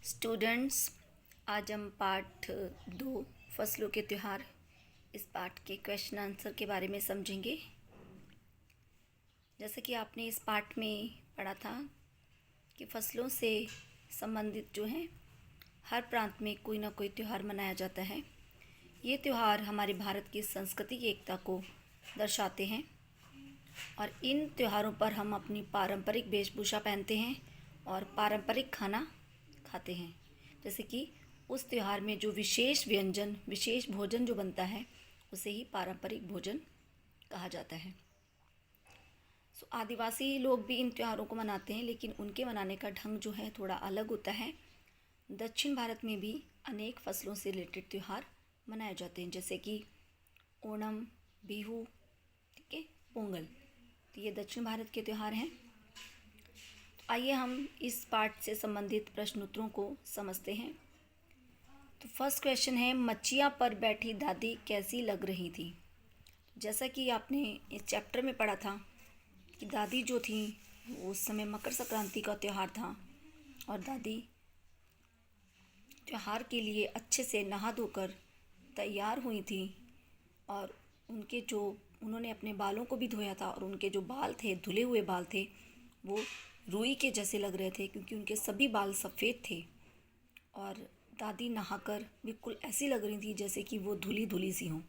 Students, आज हम पाठ 2 फसलों के त्यौहार इस पाठ के क्वेश्चन आंसर के बारे में समझेंगे। जैसे कि आपने इस पाठ में पढ़ा था कि फसलों से संबंधित जो हैं हर प्रांत में कोई ना कोई त्यौहार मनाया जाता है। ये त्यौहार हमारे भारत की संस्कृति की एकता को दर्शाते हैं और इन त्योहारों पर हम अपनी पारंपरिक वेशभूषा पहनते हैं और पारंपरिक खाना खाते हैं। जैसे कि उस त्यौहार में जो विशेष व्यंजन, विशेष भोजन जो बनता है उसे ही पारंपरिक भोजन कहा जाता है। आदिवासी लोग भी इन त्योहारों को मनाते हैं, लेकिन उनके मनाने का ढंग जो है थोड़ा अलग होता है। दक्षिण भारत में भी अनेक फसलों से रिलेटेड त्यौहार मनाए जाते हैं, जैसे कि ओणम, बिहू, ठीक है, पोंगल। तो ये दक्षिण भारत के त्यौहार हैं। आइए हम इस पाठ से संबंधित प्रश्न उत्तरों को समझते हैं। तो फर्स्ट क्वेश्चन है, मच्छियाँ पर बैठी दादी कैसी लग रही थी। जैसा कि आपने इस चैप्टर में पढ़ा था कि दादी जो थी उस समय मकर संक्रांति का त्यौहार था और दादी त्यौहार के लिए अच्छे से नहा धोकर तैयार हुई थी और उन्होंने अपने बालों को भी धोया था और उनके जो बाल थे, धुले हुए बाल थे, वो रुई के जैसे लग रहे थे क्योंकि उनके सभी बाल सफ़ेद थे और दादी नहाकर बिल्कुल ऐसी लग रही थी जैसे कि वो धुली धुली सी हों।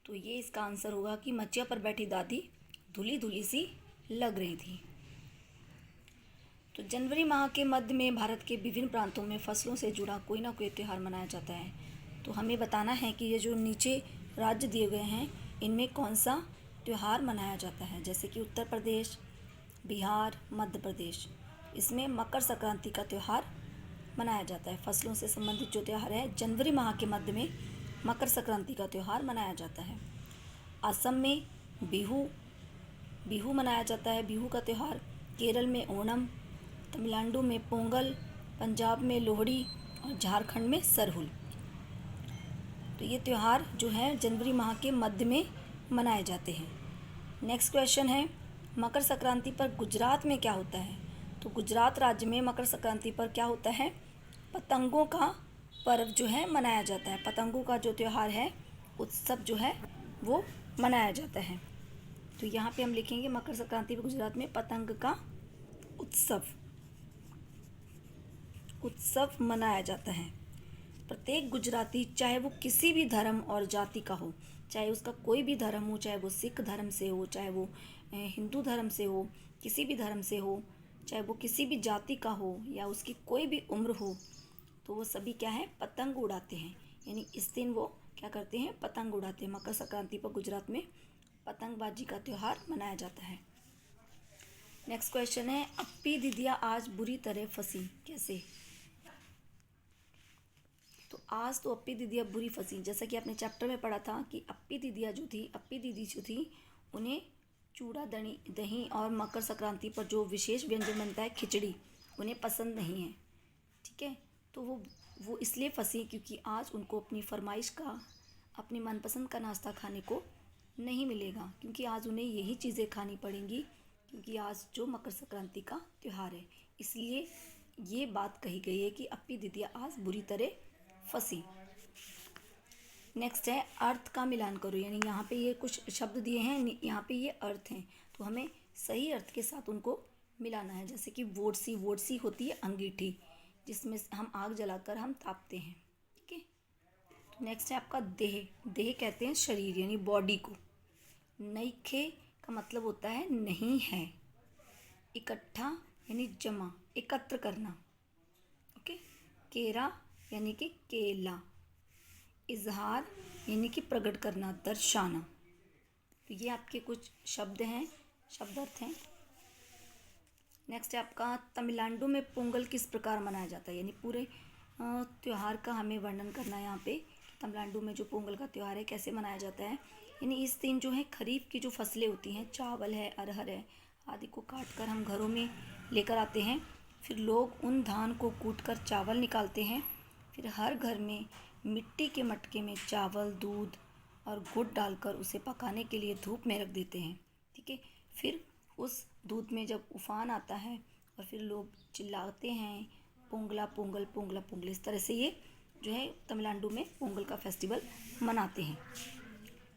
तो ये इसका आंसर होगा कि मच्छिया पर बैठी दादी धुली धुली सी लग रही थी। तो जनवरी माह के मध्य में भारत के विभिन्न प्रांतों में फसलों से जुड़ा कोई ना कोई त्यौहार मनाया जाता है। तो हमें बताना है कि ये जो नीचे राज्य दिए गए हैं इनमें कौन सा त्यौहार मनाया जाता है। जैसे कि उत्तर प्रदेश, बिहार, मध्य प्रदेश, इसमें मकर संक्रांति का त्यौहार मनाया जाता है। फसलों से संबंधित जो त्यौहार है, जनवरी माह के मध्य में मकर संक्रांति का त्यौहार मनाया जाता है। असम में बिहू मनाया जाता है, बिहू का त्यौहार। केरल में ओणम, तमिलनाडु में पोंगल, पंजाब में लोहड़ी और झारखंड में सरहुल। तो ये त्यौहार जो है जनवरी माह के मध्य में मनाए जाते हैं। नेक्स्ट क्वेश्चन है, मकर संक्रांति पर गुजरात में क्या होता है। तो गुजरात राज्य में मकर संक्रांति पर क्या होता है, पतंगों का पर्व जो है मनाया जाता है। पतंगों का जो त्यौहार है, उत्सव जो है वो मनाया जाता है। तो यहाँ पे हम लिखेंगे मकर संक्रांति पर गुजरात में पतंग का उत्सव मनाया जाता है। प्रत्येक गुजराती, चाहे वो किसी भी धर्म और जाति का हो, चाहे उसका कोई भी धर्म हो, चाहे वो सिख धर्म से हो, चाहे वो हिंदू धर्म से हो, किसी भी धर्म से हो, चाहे वो किसी भी जाति का हो या उसकी कोई भी उम्र हो, तो वो सभी क्या है, पतंग उड़ाते हैं। यानी इस दिन वो क्या करते हैं, पतंग उड़ाते हैं। मकर संक्रांति पर गुजरात में पतंगबाजी का त्यौहार मनाया जाता है। नेक्स्ट क्वेश्चन है, अप्पी दीदिया आज बुरी तरह फंसी, कैसे। तो आज तो अप्पी दीदिया बुरी फंसी। जैसा कि आपने चैप्टर में पढ़ा था कि अप्पी दीदी जो थी उन्हें चूड़ा दही और मकर संक्रांति पर जो विशेष व्यंजन बनता है खिचड़ी, उन्हें पसंद नहीं है। ठीक है, तो वो इसलिए फंसी क्योंकि आज उनको अपनी फरमाइश का, अपनी मनपसंद का नाश्ता खाने को नहीं मिलेगा, क्योंकि आज उन्हें यही चीज़ें खानी पड़ेंगी, क्योंकि आज जो मकर संक्रांति का त्यौहार है। इसलिए ये बात कही गई है कि अप्पी दीदिया आज बुरी तरह फंसी। नेक्स्ट है, अर्थ का मिलान करो। यानी यहाँ पे ये कुछ शब्द दिए हैं, यहाँ पे ये अर्थ हैं, तो हमें सही अर्थ के साथ उनको मिलाना है। जैसे कि वोटसी होती है अंगीठी, जिसमें हम आग जलाकर हम तापते हैं। ठीक है, तो नेक्स्ट है आपका देह कहते हैं शरीर यानी बॉडी को। नईखे का मतलब होता है नहीं है। इकट्ठा यानी जमा, एकत्र करना। ओके, केरा यानी कि केला। इजहार यानी कि प्रकट करना, दर्शाना। तो ये आपके कुछ शब्द हैं, शब्द अर्थ हैं। नेक्स्ट है आपका, तमिलनाडु में पोंगल किस प्रकार मनाया जाता है। यानी पूरे त्यौहार का हमें वर्णन करना है यहाँ पे। तमिलनाडु में जो पोंगल का त्यौहार है कैसे मनाया जाता है। यानी इस दिन जो है खरीफ की जो फसलें होती हैं, चावल है, अरहर है आदि को काट कर हम घरों में लेकर आते हैं। फिर लोग उन धान को कूट कर चावल निकालते हैं। फिर हर घर में मिट्टी के मटके में चावल, दूध और गुड़ डालकर उसे पकाने के लिए धूप में रख देते हैं। ठीक है, फिर उस दूध में जब उफान आता है और फिर लोग चिल्लाते हैं पोंगला पोंगल, पोंगला पोंगल, इस तरह से ये जो है तमिलनाडु में पोंगल का फेस्टिवल मनाते हैं।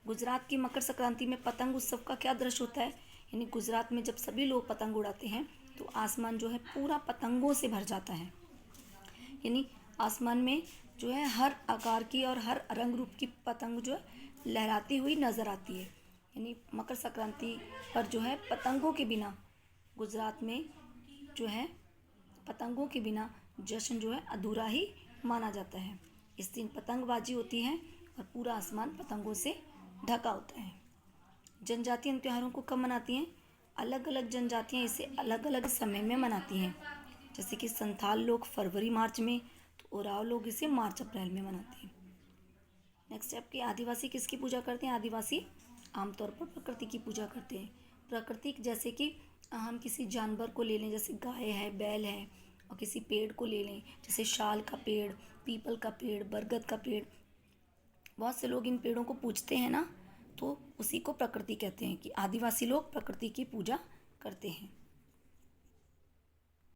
गुजरात की मकर संक्रांति में पतंग उत्सव का क्या दृश्य होता है, यानी गुजरात में जब सभी लोग पतंग उड़ाते हैं तो आसमान जो है पूरा पतंगों से भर जाता है, यानी आसमान में जो है हर आकार की और हर रंग रूप की पतंग जो है लहराती हुई नज़र आती है। यानी मकर संक्रांति पर जो है पतंगों के बिना गुजरात में जो है पतंगों के बिना जश्न जो है अधूरा ही माना जाता है। इस दिन पतंगबाजी होती है और पूरा आसमान पतंगों से ढका होता है। जनजातीय इन त्योहारों को कब मनाती हैं? अलग अलग जनजातियाँ इसे अलग अलग समय में मनाती हैं। जैसे कि संथाल लोग फरवरी मार्च में, तो ओराव लोग इसे मार्च अप्रैल में मनाते हैं। नेक्स्ट है आपकी आदिवासी किसकी पूजा करते हैं? आदिवासी आमतौर पर प्रकृति की पूजा करते हैं। प्रकृति जैसे कि हम किसी जानवर को ले लें, जैसे गाय है, बैल है, और किसी पेड़ को ले लें, जैसे शाल का पेड़, पीपल का पेड़, बरगद का पेड़। बहुत से लोग इन पेड़ों को पूजते हैं ना, तो उसी को प्रकृति कहते हैं कि आदिवासी लोग प्रकृति की पूजा करते हैं।